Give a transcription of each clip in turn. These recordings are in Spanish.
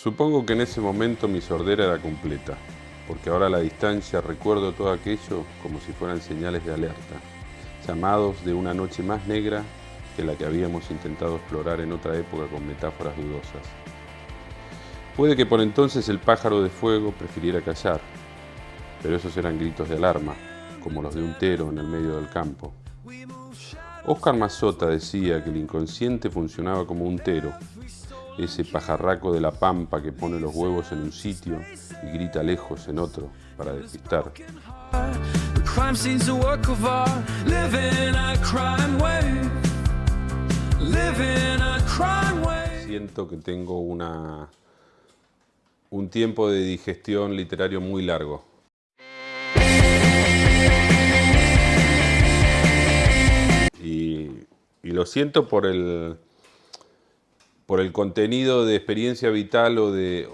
Supongo que en ese momento mi sordera era completa, porque ahora a la distancia recuerdo todo aquello como si fueran señales de alerta, llamados de una noche más negra que la que habíamos intentado explorar en otra época con metáforas dudosas. Puede que por entonces el pájaro de fuego prefiriera callar, pero esos eran gritos de alarma, como los de un tero en el medio del campo. Óscar Mazzotta decía que el inconsciente funcionaba como un tero, ese pajarraco de la pampa que pone los huevos en un sitio y grita lejos en otro para despistar. Siento que tengo un tiempo de digestión literario muy largo. Y lo siento por el contenido de experiencia vital o de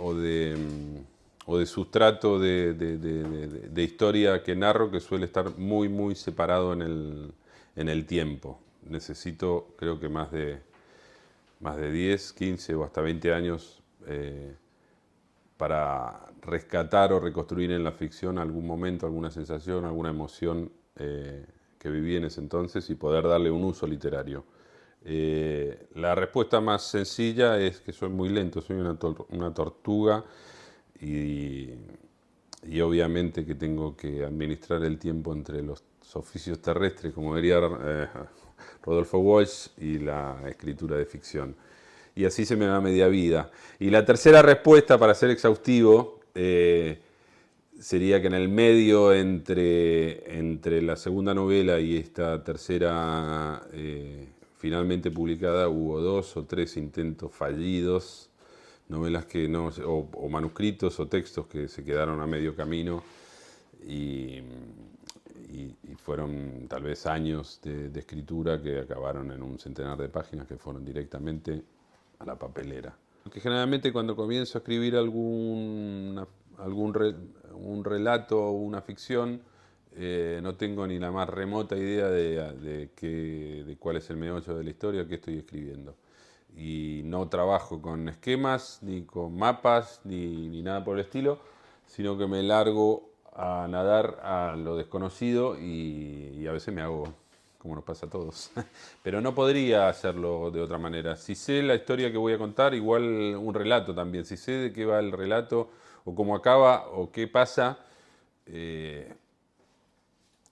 sustrato de historia que narro, que suele estar muy separado en el tiempo. Necesito, creo que más de 10, 15 o hasta 20 años para rescatar o reconstruir en la ficción algún momento, alguna sensación, alguna emoción que viví en ese entonces y poder darle un uso literario. La respuesta más sencilla es que soy muy lento, soy una tortuga y, y obviamente que tengo que administrar el tiempo entre los oficios terrestres, como diría Rodolfo Walsh, y la escritura de ficción. Y así se me da media vida. Y la tercera respuesta, para ser exhaustivo, sería que en el medio entre la segunda novela y esta tercera finalmente publicada hubo 2 o 3 intentos fallidos, novelas que no, o manuscritos o textos que se quedaron a medio camino y, y fueron tal vez años de escritura que acabaron en un centenar de páginas que fueron directamente a la papelera. Porque generalmente cuando comienzo a escribir un relato o una ficción, no tengo ni la más remota idea de cuál es el meollo de la historia que estoy escribiendo. Y no trabajo con esquemas, ni con mapas, ni nada por el estilo, sino que me largo a nadar a lo desconocido y a veces me hago, como nos pasa a todos. Pero no podría hacerlo de otra manera. Si sé la historia que voy a contar, igual un relato también. Si sé de qué va el relato, o cómo acaba, o qué pasa, eh,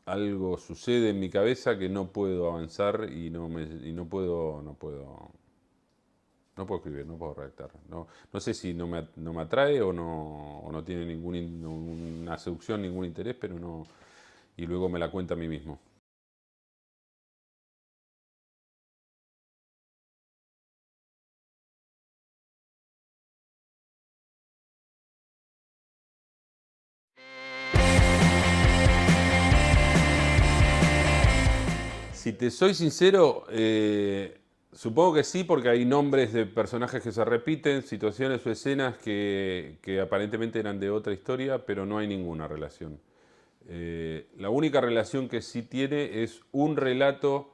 algo sucede en mi cabeza que no puedo avanzar y no puedo escribir, no puedo redactar. No sé si no me atrae o no tiene ninguna seducción, ningún interés, pero no. Y luego me la cuenta a mí mismo. Si te soy sincero, supongo que sí, porque hay nombres de personajes que se repiten, situaciones o escenas que aparentemente eran de otra historia, pero no hay ninguna relación. La única relación que sí tiene es un relato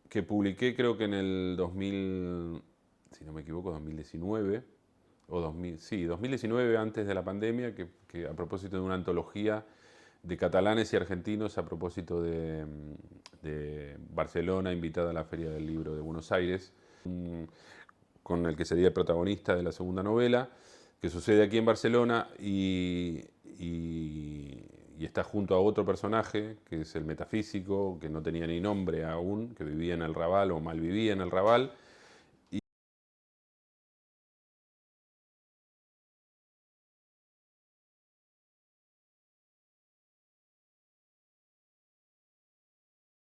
que publiqué creo que en el 2000, si no me equivoco, 2019, o 2000, sí, 2019 antes de la pandemia, que a propósito de una antología de catalanes y argentinos a propósito de Barcelona, invitada a la Feria del Libro de Buenos Aires, con el que sería el protagonista de la segunda novela, que sucede aquí en Barcelona y está junto a otro personaje, que es el metafísico, que no tenía ni nombre aún, que vivía en el Raval o malvivía en el Raval.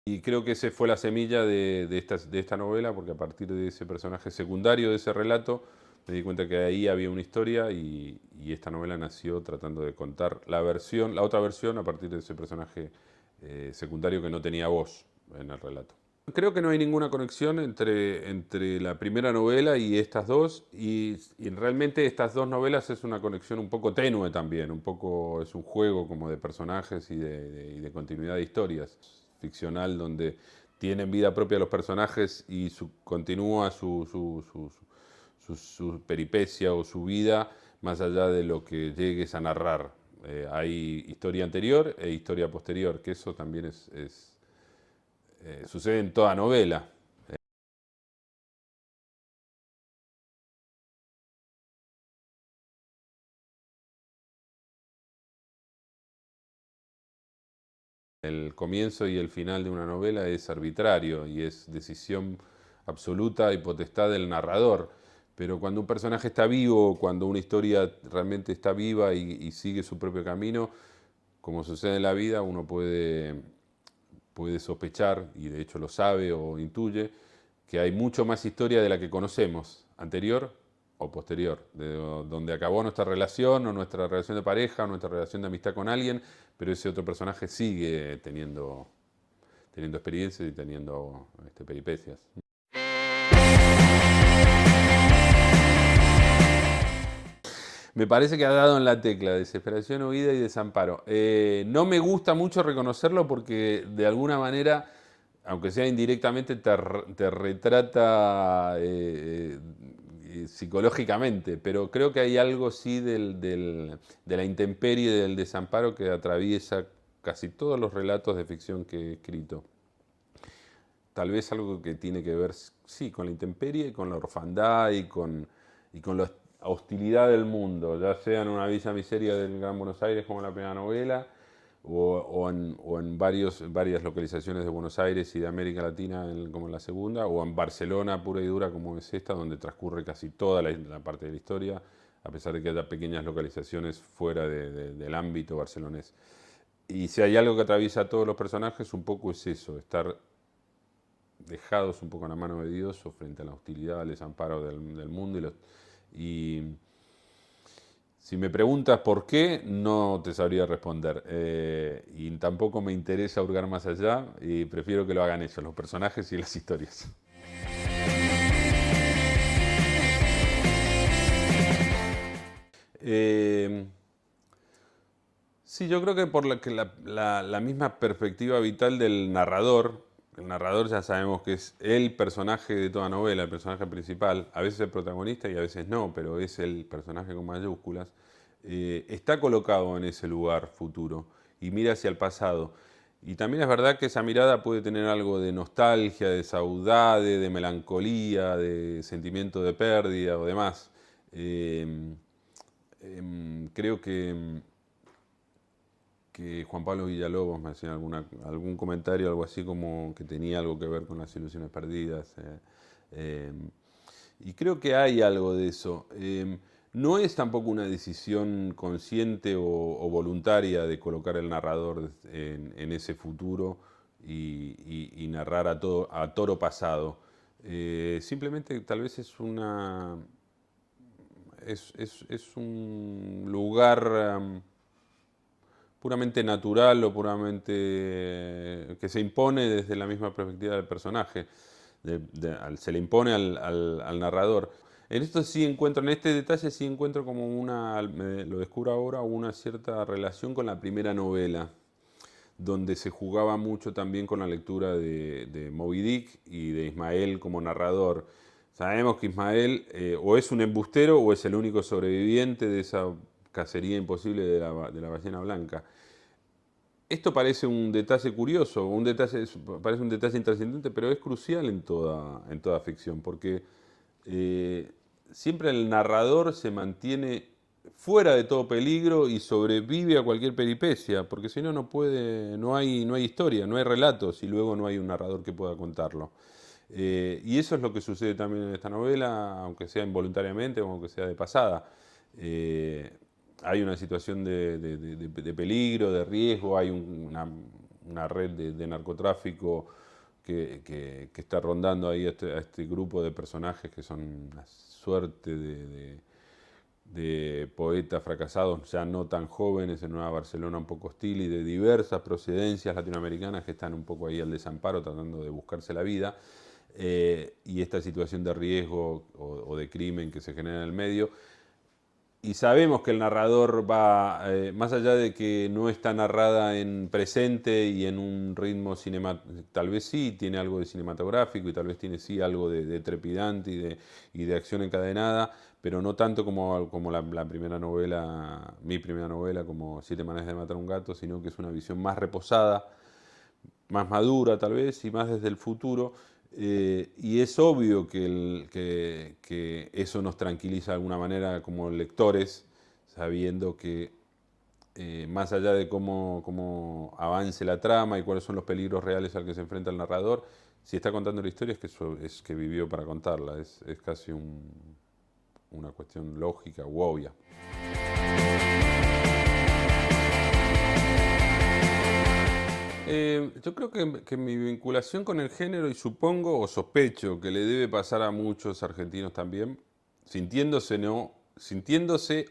Y creo que esa fue la semilla de esta novela, porque a partir de ese personaje secundario, de ese relato, me di cuenta que ahí había una historia y esta novela nació tratando de contar la otra versión a partir de ese personaje secundario que no tenía voz en el relato. Creo que no hay ninguna conexión entre la primera novela y estas dos, y realmente estas dos novelas es una conexión un poco tenue también, un poco es un juego como de personajes y de continuidad de historias ficcional donde tienen vida propia los personajes y continúa su peripecia o su vida, más allá de lo que llegues a narrar. Hay historia anterior e historia posterior, que eso también sucede en toda novela. El comienzo y el final de una novela es arbitrario y es decisión absoluta y potestad del narrador. Pero cuando un personaje está vivo, cuando una historia realmente está viva y sigue su propio camino, como sucede en la vida, uno puede sospechar, y de hecho lo sabe o intuye, que hay mucho más historia de la que conocemos, anterior o posterior, de donde acabó nuestra relación o nuestra relación de pareja o nuestra relación de amistad con alguien, pero ese otro personaje sigue teniendo experiencias y teniendo peripecias. Me parece que ha dado en la tecla, desesperación, huida y desamparo. No me gusta mucho reconocerlo porque de alguna manera, aunque sea indirectamente, te retrata psicológicamente, pero creo que hay algo sí de la intemperie, del desamparo que atraviesa casi todos los relatos de ficción que he escrito. Tal vez algo que tiene que ver, sí, con la intemperie, con la orfandad y con la hostilidad del mundo, ya sea en una villa miseria del Gran Buenos Aires como en la primera novela, o en varias localizaciones de Buenos Aires y de América Latina como en la segunda, o en Barcelona pura y dura como es esta, donde transcurre casi toda la parte de la historia, a pesar de que haya pequeñas localizaciones fuera del ámbito barcelonés. Y si hay algo que atraviesa a todos los personajes, un poco es eso, estar dejados un poco en la mano de Dios o frente a la hostilidad, al desamparo del mundo. Y si me preguntas por qué, no te sabría responder. Y tampoco me interesa hurgar más allá y prefiero que lo hagan ellos, los personajes y las historias. Eh, sí, yo creo que por la misma perspectiva vital del narrador. El narrador ya sabemos que es el personaje de toda novela, el personaje principal, a veces el protagonista y a veces no, pero es el personaje con mayúsculas. Está colocado en ese lugar futuro y mira hacia el pasado. Y también es verdad que esa mirada puede tener algo de nostalgia, de saudade, de melancolía, de sentimiento de pérdida o demás. Eh, Creo que Juan Pablo Villalobos me hacía algún comentario, algo así como que tenía algo que ver con las ilusiones perdidas. Eh, y creo que hay algo de eso. No es tampoco una decisión consciente o voluntaria de colocar el narrador en ese futuro y narrar a toro pasado. Simplemente tal vez es un lugar puramente natural o puramente que se impone desde la misma perspectiva del personaje. Se le impone al narrador. En este detalle sí encuentro como lo descubro ahora, una cierta relación con la primera novela, donde se jugaba mucho también con la lectura de Moby Dick y de Ismael como narrador. Sabemos que Ismael o es un embustero o es el único sobreviviente de esa cacería imposible de la ballena blanca. Esto parece un detalle curioso, parece un detalle intrascendente, pero es crucial en toda ficción, porque eh, siempre el narrador se mantiene fuera de todo peligro y sobrevive a cualquier peripecia, porque si no, no hay historia, no hay relatos y luego no hay un narrador que pueda contarlo. Y eso es lo que sucede también en esta novela, aunque sea involuntariamente o aunque sea de pasada. Eh, Hay una situación de peligro, de riesgo, hay una red de narcotráfico que está rondando ahí a este grupo de personajes que son una suerte de poetas fracasados, ya no tan jóvenes, en una Barcelona un poco hostil y de diversas procedencias latinoamericanas que están un poco ahí al desamparo tratando de buscarse la vida. Y esta situación de riesgo o de crimen que se genera en el medio. y sabemos que el narrador va, más allá de que no está narrada en presente y en un ritmo cinematográfico, tal vez sí tiene algo de cinematográfico y tal vez tiene sí algo de trepidante y de acción encadenada, pero no tanto como la primera novela, mi primera novela, como Siete maneras de matar a un gato, sino que es una visión más reposada, más madura tal vez y más desde el futuro. Y es obvio que eso nos tranquiliza de alguna manera como lectores, sabiendo que más allá de cómo avance la trama y cuáles son los peligros reales al que se enfrenta el narrador, si está contando la historia es que vivió para contarla, es casi una cuestión lógica u obvia. Yo creo que mi vinculación con el género, y supongo o sospecho que le debe pasar a muchos argentinos también, sintiéndose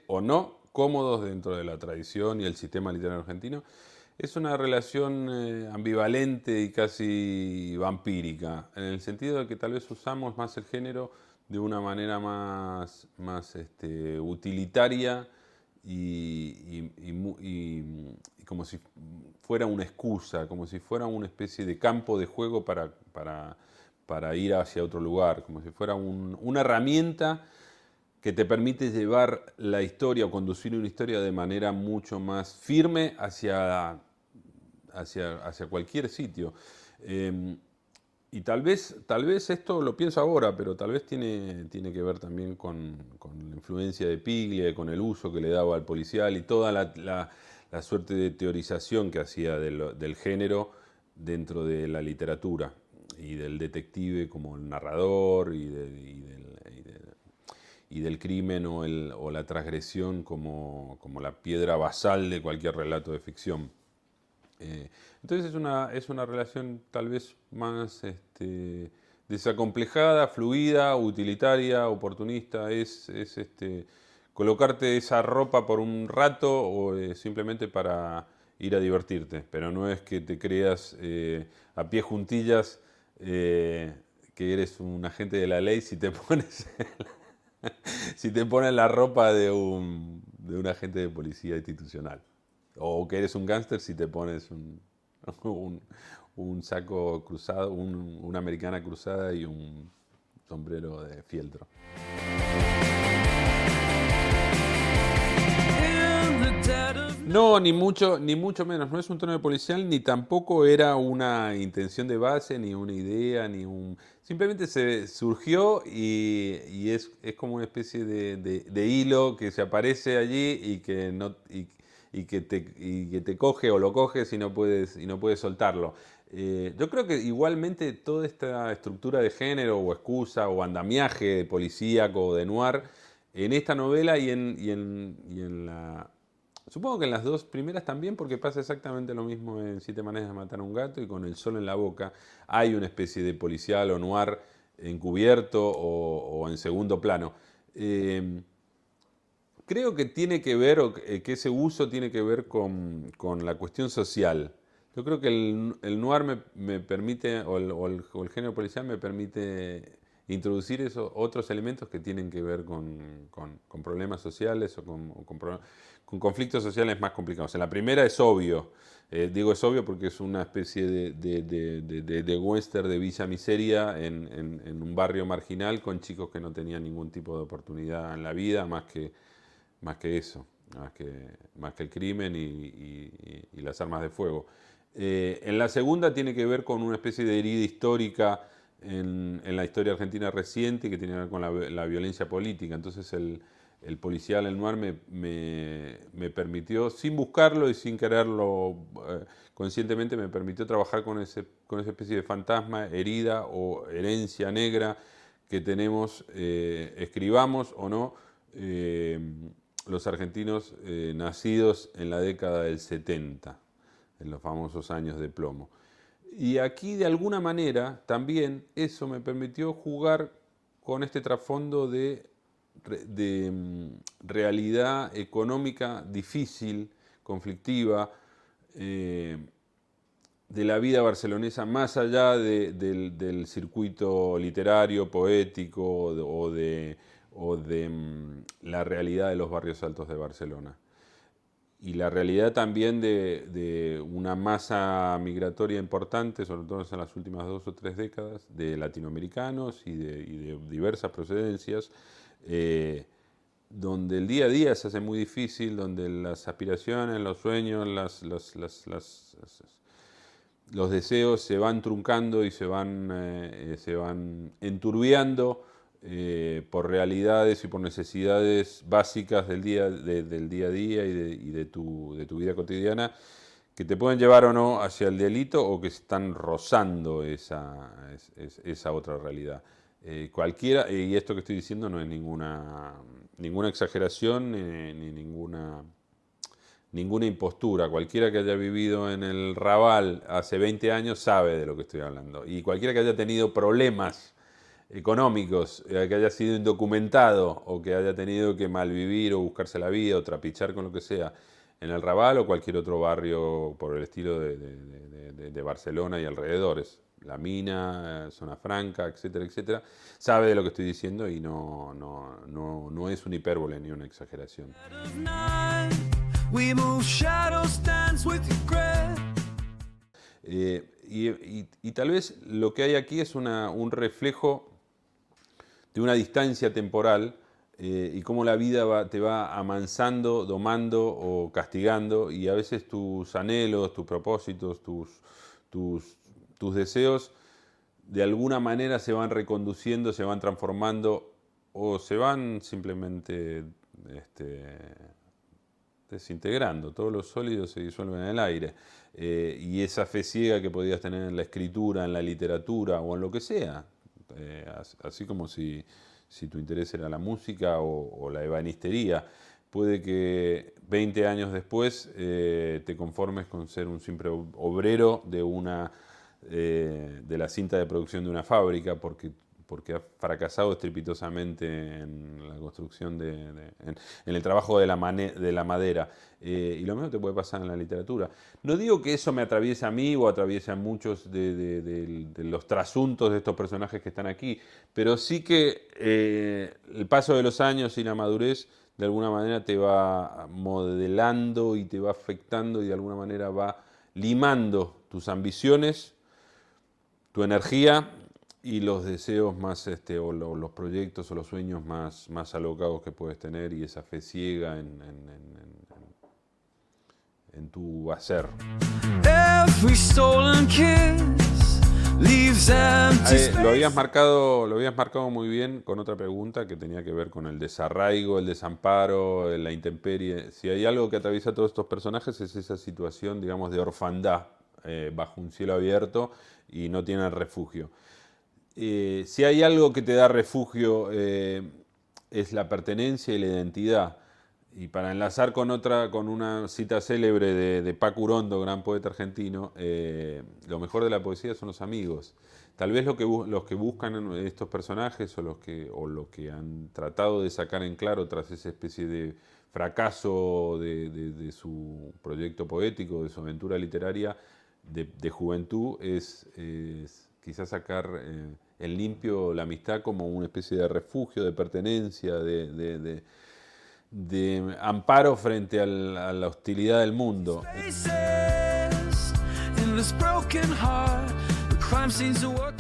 o no cómodos dentro de la tradición y el sistema literario argentino, es una relación ambivalente y casi vampírica, en el sentido de que tal vez usamos más el género de una manera más utilitaria y como si fuera una excusa, como si fuera una especie de campo de juego para ir hacia otro lugar, como si fuera una herramienta que te permite llevar la historia o conducir una historia de manera mucho más firme hacia cualquier sitio. Eh, y tal vez esto lo pienso ahora, pero tal vez tiene que ver también con la influencia de Piglia, con el uso que le daba al policial y toda la suerte de teorización que hacía del género dentro de la literatura y del detective como el narrador y del crimen o la transgresión como la piedra basal de cualquier relato de ficción. Entonces es una relación tal vez más desacomplejada, fluida, utilitaria, oportunista. Colocarte esa ropa por un rato o simplemente para ir a divertirte. Pero no es que te creas a pie juntillas que eres un agente de la ley si te pones si te pones la ropa de un agente de policía institucional. O que eres un gángster si te pones un, un saco cruzado, una americana cruzada y un sombrero de fieltro. No, ni mucho menos. No es un tono de policial, ni tampoco era una intención de base, ni una idea, ni un. Simplemente se surgió y es como una especie de hilo que se aparece allí y que no y que te coge o lo coges y no puedes soltarlo. Yo creo que igualmente toda esta estructura de género o excusa o andamiaje policíaco o de noir en esta novela y en la. Supongo que en las dos primeras también, porque pasa exactamente lo mismo en Siete maneras de matar a un gato y con El sol en la boca. Hay una especie de policial o noir encubierto o en segundo plano. Eh, Creo que tiene que ver, que ese uso tiene que ver con la cuestión social. Yo creo que el noir me permite, o el género policial me permite introducir esos otros elementos que tienen que ver con problemas sociales con conflictos sociales más complicados. En la primera es obvio, digo es obvio porque es una especie de western de Villa Miseria en un barrio marginal con chicos que no tenían ningún tipo de oportunidad en la vida más que eso, más que el crimen y las armas de fuego. En la segunda tiene que ver con una especie de herida histórica en la historia argentina reciente que tiene que ver con la violencia política. Entonces el policial, el noir, me permitió, sin buscarlo y sin quererlo conscientemente, me permitió trabajar con esa especie de fantasma, herida o herencia negra que tenemos, escribamos o no, los argentinos nacidos en la década del 70, en los famosos años de plomo. Y aquí de alguna manera también eso me permitió jugar con este trasfondo de realidad económica difícil, conflictiva, eh, de la vida barcelonesa más allá del circuito literario, poético o de la realidad de los barrios altos de Barcelona. Y la realidad también de una masa migratoria importante, sobre todo en las últimas 2 o 3 décadas, de latinoamericanos y de diversas procedencias, donde el día a día se hace muy difícil, donde las aspiraciones, los sueños, los deseos se van truncando y se van enturbiando por realidades y por necesidades básicas del día a día y de tu vida cotidiana, que te pueden llevar o no hacia el delito o que están rozando esa otra realidad. Cualquiera, y esto que estoy diciendo no es ninguna exageración ni ninguna impostura. Cualquiera que haya vivido en el Raval hace 20 años sabe de lo que estoy hablando. Y cualquiera que haya tenido problemas económicos, que haya sido indocumentado o que haya tenido que malvivir o buscarse la vida o trapichar con lo que sea en el Raval o cualquier otro barrio por el estilo de Barcelona y alrededores, La Mina, Zona Franca, etcétera, etcétera, sabe de lo que estoy diciendo y no es una hipérbole ni una exageración. Y tal vez lo que hay aquí es un reflejo de una distancia temporal y cómo la vida te va amansando, domando o castigando, y a veces tus anhelos, tus propósitos, tus deseos de alguna manera se van reconduciendo, se van transformando o se van simplemente desintegrando. Todos los sólidos se disuelven en el aire. Y esa fe ciega que podías tener en la escritura, en la literatura o en lo que sea, así como si tu interés era la música o la ebanistería, puede que 20 años después te conformes con ser un simple obrero de la cinta de producción de una fábrica porque has fracasado estrepitosamente en la construcción, en el trabajo de la madera. Y lo mismo te puede pasar en la literatura. No digo que eso me atraviese a mí o atraviese a muchos de los trasuntos de estos personajes que están aquí, pero sí que el paso de los años y la madurez de alguna manera te va modelando y te va afectando y de alguna manera va limando tus ambiciones, tu energía y los deseos más, o los proyectos o los sueños más alocados que puedes tener y esa fe ciega en tu hacer. Lo habías marcado muy bien con otra pregunta que tenía que ver con el desarraigo, el desamparo, la intemperie. Si hay algo que atraviesa a todos estos personajes es esa situación, digamos, de orfandad bajo un cielo abierto y no tienen refugio. Si hay algo que te da refugio es la pertenencia y la identidad. Y para enlazar con una cita célebre de Paco Urondo, gran poeta argentino, lo mejor de la poesía son los amigos. Tal vez los que buscan estos personajes o lo que han tratado de sacar en claro tras esa especie de fracaso de su proyecto poético, de su aventura literaria de juventud, es quizás sacar en limpio la amistad como una especie de refugio, de pertenencia, de amparo frente a la hostilidad del mundo.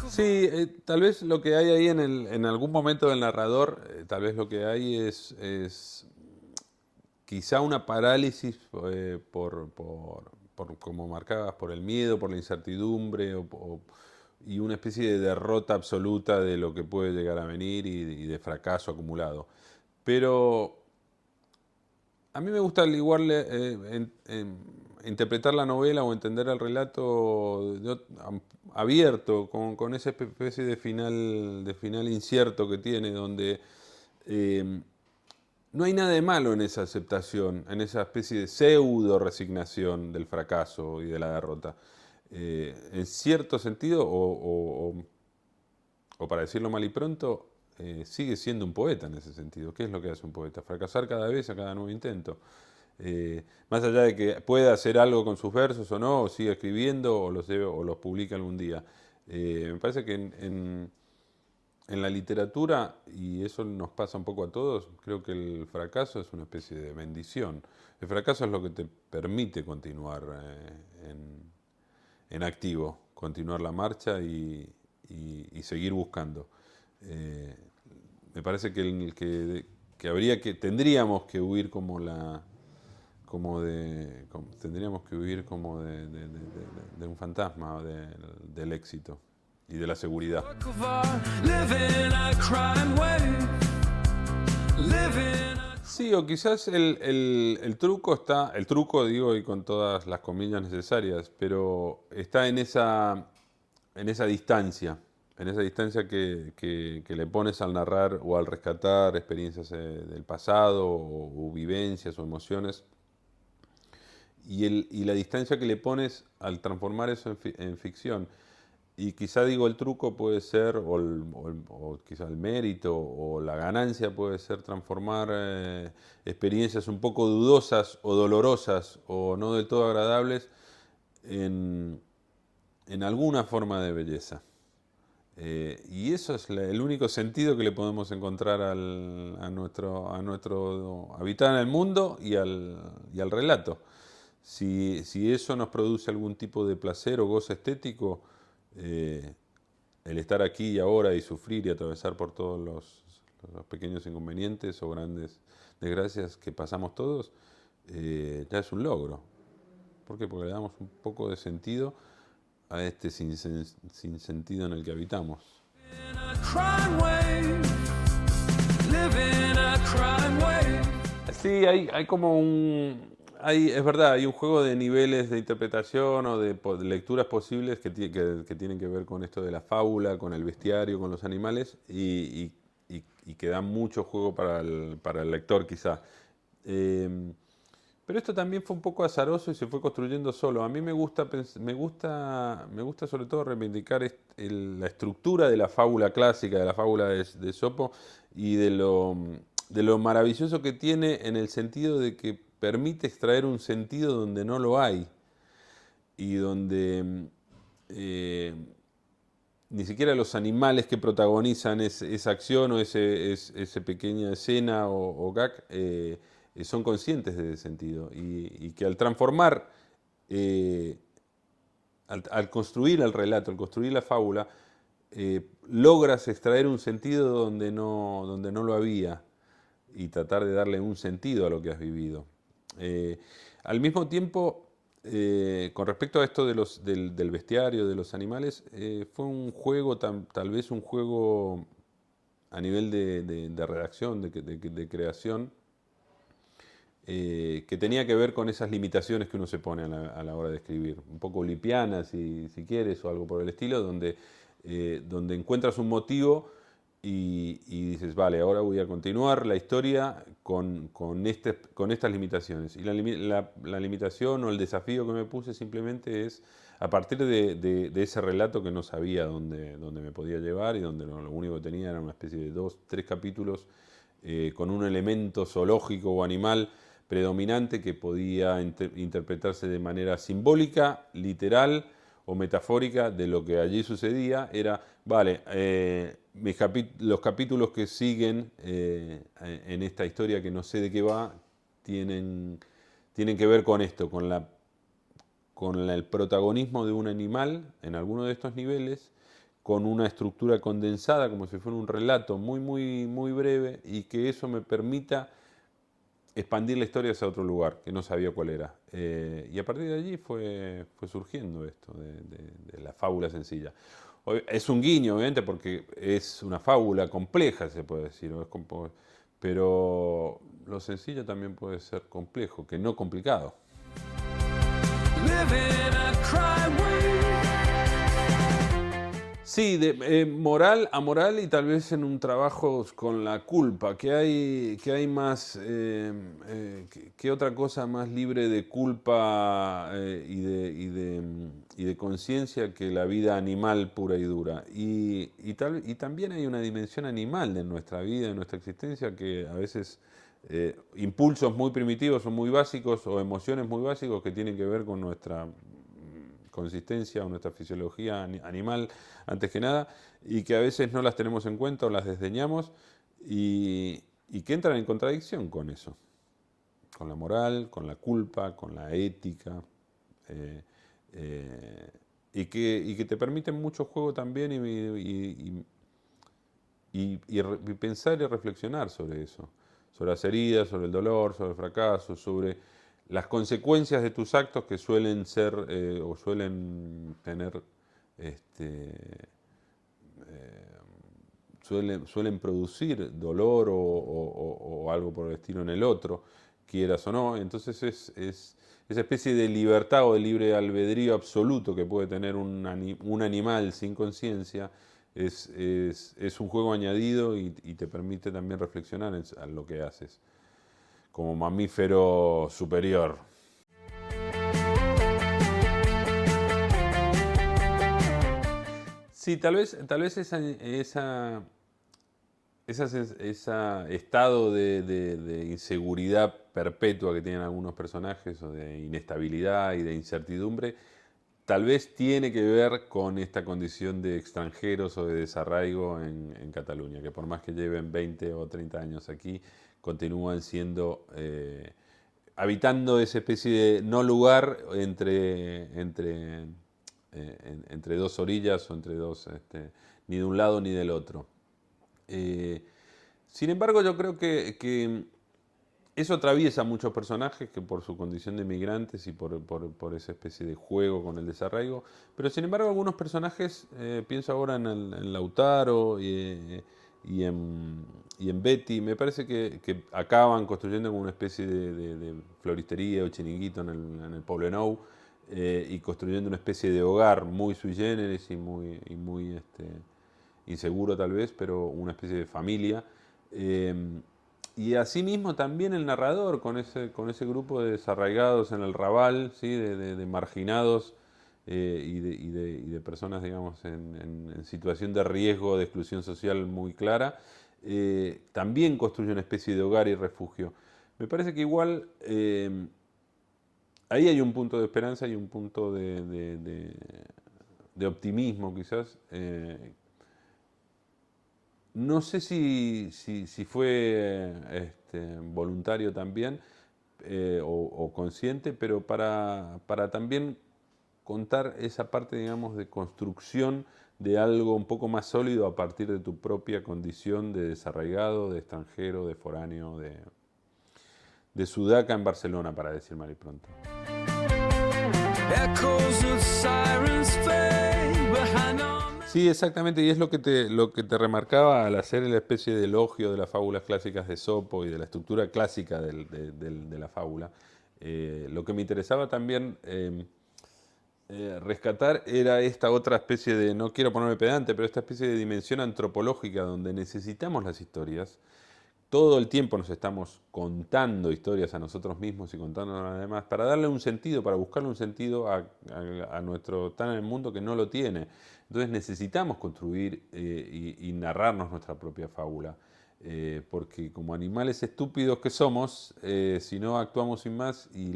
Sí, tal vez lo que hay ahí en algún momento del narrador, tal vez lo que hay es quizá una parálisis como marcabas, por el miedo, por la incertidumbre y una especie de derrota absoluta de lo que puede llegar a venir y de fracaso acumulado. Pero a mí me gusta igual interpretar la novela o entender el relato abierto, con esa especie de final incierto que tiene, donde no hay nada de malo en esa aceptación, en esa especie de pseudo resignación del fracaso y de la derrota. En cierto sentido, o para decirlo mal y pronto, sigue siendo un poeta en ese sentido. ¿Qué es lo que hace un poeta? Fracasar cada vez, a cada nuevo intento. Más allá de que pueda hacer algo con sus versos o no, o siga escribiendo o los publica algún día. Me parece que en en la literatura, y eso nos pasa un poco a todos, creo que el fracaso es una especie de bendición. El fracaso es lo que te permite continuar en activo, continuar la marcha y seguir buscando. Eh, Me parece que tendríamos que huir como tendríamos que huir como de un fantasma del éxito y de la seguridad. Sí, o quizás el truco digo y con todas las comillas necesarias, pero está en esa distancia que le pones al narrar o al rescatar experiencias del pasado o vivencias o emociones y la distancia que le pones al transformar eso en ficción. Y quizá digo el truco puede ser, o quizá el mérito o la ganancia puede ser transformar experiencias un poco dudosas o dolorosas o no del todo agradables en, en alguna forma de belleza. Y eso es el único sentido que le podemos encontrar a nuestro habitar en el mundo y al relato. Si eso nos produce algún tipo de placer o gozo estético, eh, el estar aquí y ahora y sufrir y atravesar por todos los pequeños inconvenientes o grandes desgracias que pasamos todos, ya es un logro. ¿Por qué? Porque le damos un poco de sentido a este sin sentido en el que habitamos. Sí, hay como es verdad, hay un juego de niveles de interpretación o de lecturas posibles que tienen que ver con esto de la fábula, con el bestiario, con los animales y que dan mucho juego para el lector quizá. Eh, pero esto también fue un poco azaroso y se fue construyendo solo. A mí me gusta sobre todo reivindicar la estructura de la fábula clásica, de la fábula de Esopo y de lo maravilloso que tiene en el sentido de que permite extraer un sentido donde no lo hay y donde eh, ni siquiera los animales que protagonizan esa acción o esa pequeña escena o gag son conscientes de ese sentido y que al transformar, eh, al construir el relato, al construir la fábula, logras extraer un sentido donde no lo había y tratar de darle un sentido a lo que has vivido. Eh, Al mismo tiempo, con respecto a esto del bestiario, de los animales, fue un juego, tal vez un juego a nivel de redacción, de creación, que tenía que ver con esas limitaciones que uno se pone a la hora de escribir, un poco lipianas si quieres o algo por el estilo, donde encuentras un motivo y dices, vale, ahora voy a continuar la historia con estas limitaciones. Y la limitación o el desafío que me puse simplemente es, a partir de ese relato que no sabía dónde me podía llevar y donde lo único que tenía era una especie de 2, 3 capítulos con un elemento zoológico o animal predominante que podía interpretarse de manera simbólica, literal o metafórica de lo que allí sucedía, era, vale, los capítulos que siguen en esta historia que no sé de qué va, tienen que ver con esto, con el protagonismo de un animal en alguno de estos niveles, con una estructura condensada, como si fuera un relato muy breve, y que eso me permita expandir la historia hacia otro lugar, que no sabía cuál era. Y a partir de allí fue surgiendo esto, de la fábula sencilla. Es un guiño, obviamente, porque es una fábula compleja, se puede decir, pero lo sencillo también puede ser complejo, que no complicado. Sí, moral a moral y tal vez en un trabajo con la culpa, que hay más, que otra cosa más libre de culpa y de conciencia que la vida animal pura y dura. Y también hay una dimensión animal de nuestra vida, de nuestra existencia, que a veces impulsos muy primitivos o muy básicos o emociones muy básicos que tienen que ver con consistencia o nuestra fisiología animal antes que nada, y que a veces no las tenemos en cuenta o las desdeñamos y que entran en contradicción con eso, con la moral, con la culpa, con la ética, eh, eh, y que te permiten mucho juego también y pensar y reflexionar sobre eso, sobre las heridas, sobre el dolor, sobre el fracaso, sobre las consecuencias de tus actos que suelen ser o suelen tener, este, suelen producir dolor o algo por el estilo en el otro, quieras o no. Entonces es esa especie de libertad o de libre albedrío absoluto que puede tener un animal sin conciencia, es un juego añadido y te permite también reflexionar en lo que haces como mamífero superior. Sí, tal vez ese estado de inseguridad perpetua que tienen algunos personajes, o de inestabilidad y de incertidumbre, tal vez tiene que ver con esta condición de extranjeros o de desarraigo en Cataluña, que por más que lleven 20 o 30 años aquí, continúan siendo, habitando esa especie de no lugar entre dos orillas o entre dos, ni de un lado ni del otro. Eh, Sin embargo, yo creo que eso atraviesa a muchos personajes que por su condición de migrantes y por esa especie de juego con el desarraigo, pero sin embargo algunos personajes, pienso ahora en Lautaro y en Betty, me parece que acaban construyendo como una especie de floristería o chiringuito en el Poblenou, y construyendo una especie de hogar muy sui generis y muy inseguro tal vez, pero una especie de familia. Eh, y asimismo también el narrador con ese grupo de desarraigados en el Raval, ¿sí? de marginados, y de personas, digamos, en situación de riesgo de exclusión social muy clara, también construye una especie de hogar y refugio. Me parece que igual, ahí hay un punto de esperanza y un punto de optimismo quizás. No sé si fue voluntario también, o consciente, pero para también contar esa parte, digamos, de construcción de algo un poco más sólido a partir de tu propia condición de desarraigado, de extranjero, de foráneo, de sudaca en Barcelona, para decir mal y pronto. Sí, exactamente, y es lo que te remarcaba al hacer la especie de elogio de las fábulas clásicas de Sopo y de la estructura clásica de la fábula. Lo que me interesaba también, rescatar, era esta otra especie de, no quiero ponerme pedante, pero esta especie de dimensión antropológica donde necesitamos las historias. Todo el tiempo nos estamos contando historias a nosotros mismos y contando a los demás para darle un sentido, para buscarle un sentido a nuestro tan en el mundo que no lo tiene. Entonces necesitamos construir, y narrarnos nuestra propia fábula. Porque como animales estúpidos que somos, si no actuamos sin más, y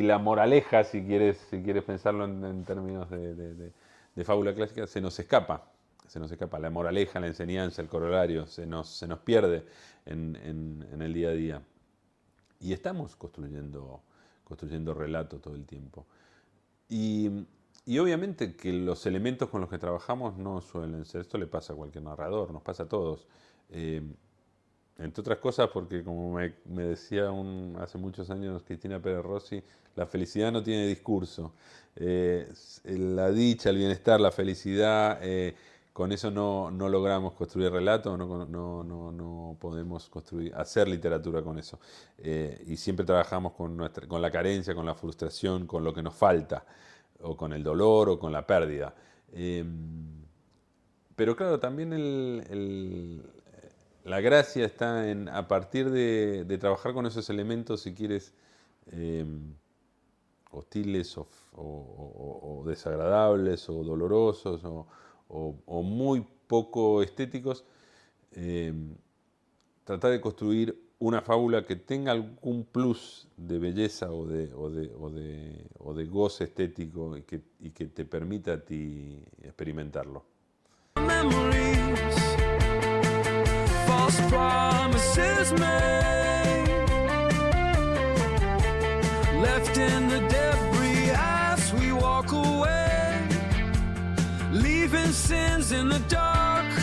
la moraleja, si quieres pensarlo en términos de fábula clásica, se nos escapa. Se nos escapa la moraleja, la enseñanza, el corolario, se nos pierde en el día a día. Y estamos construyendo relato todo el tiempo. Y, y obviamente que los elementos con los que trabajamos no suelen ser, esto le pasa a cualquier narrador, nos pasa a todos. Eh, Entre otras cosas porque, como me decía hace muchos años Cristina Pérez Rossi, la felicidad no tiene discurso. La dicha, el bienestar, la felicidad, con eso no logramos construir relato, no podemos hacer literatura con eso. Y siempre trabajamos con la carencia, con la frustración, con lo que nos falta, o con el dolor, o con la pérdida. Pero claro, también la gracia está a partir de trabajar con esos elementos, si quieres, eh, hostiles o desagradables o dolorosos o muy poco estéticos, eh, tratar de construir una fábula que tenga algún plus de belleza o de goce estético y que te permita a ti experimentarlo. Memories, false promises made, left in the debris as we walk away, leaving sins in the dark.